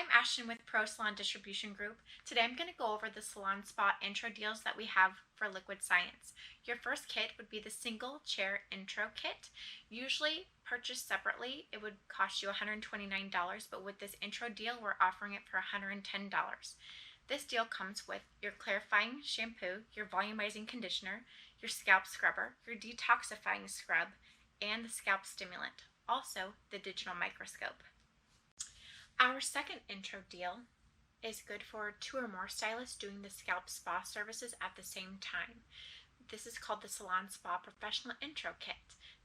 I'm Ashton with Pro Salon Distribution Group. Today I'm going to go over the Salon Spa intro deals that we have for Liquid Science. Your first kit would be the single chair intro kit. Usually purchased separately, it would cost you $129, but with this intro deal, we're offering it for $110. This deal comes with your clarifying shampoo, your volumizing conditioner, your scalp scrubber, your detoxifying scrub, and the scalp stimulant. Also, the digital microscope. Our second intro deal is good for 2 or more stylists doing the scalp spa services at the same time. This is called the Salon Spa Professional Intro Kit.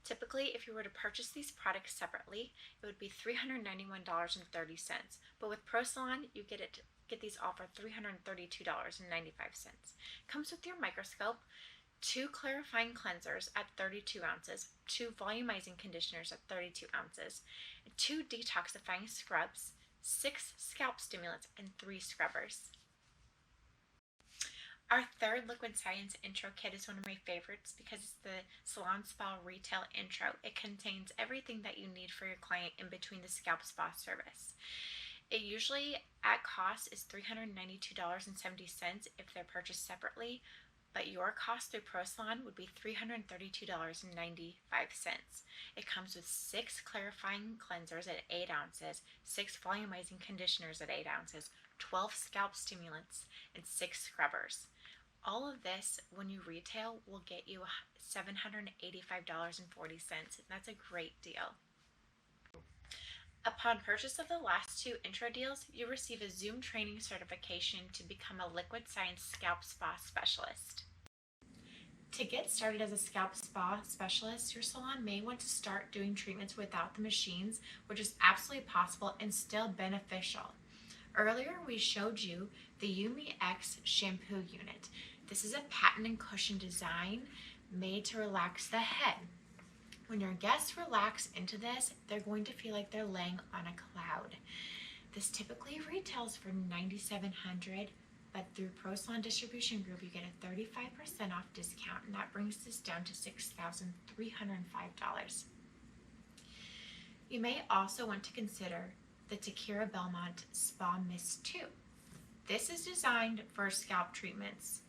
Typically, if you were to purchase these products separately, it would be $391.30. But with Pro Salon, you get these all for $332.95. Comes with your microscope, 2 clarifying cleansers at 32 ounces, 2 volumizing conditioners at 32 ounces, 2 detoxifying scrubs, 6 scalp stimulants, and 3 scrubbers. Our third Liquid Science intro kit is one of my favorites because it's the Salon Spa Retail intro. It contains everything that you need for your client in between the scalp spa service. It usually at cost is $392.70 if they're purchased separately, but your cost through Pro Salon would be $332.95. It comes with 6 clarifying cleansers at 8 ounces, 6 volumizing conditioners at 8 ounces, 12 scalp stimulants, and 6 scrubbers. All of this, when you retail, will get you $785.40. That's a great deal. Upon purchase of the last 2 intro deals, you receive a Zoom training certification to become a Liquid Science Scalp Spa Specialist. To get started as a scalp spa specialist, your salon may want to start doing treatments without the machines, which is absolutely possible and still beneficial. Earlier, we showed you the Yumi X shampoo unit. This is a patent and cushion design made to relax the head. When your guests relax into this, they're going to feel like they're laying on a cloud. This typically retails for $9,700, but through Pro Salon Distribution Group, you get a 35% off discount, and that brings this down to $6,305. You may also want to consider the Takira Belmont Spa Mist 2. This is designed for scalp treatments,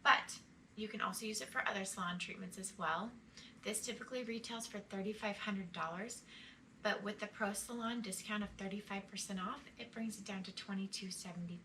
but you can also use it for other salon treatments as well. This typically retails for $3,500, but with the Pro Salon discount of 35% off, it brings it down to $2,275.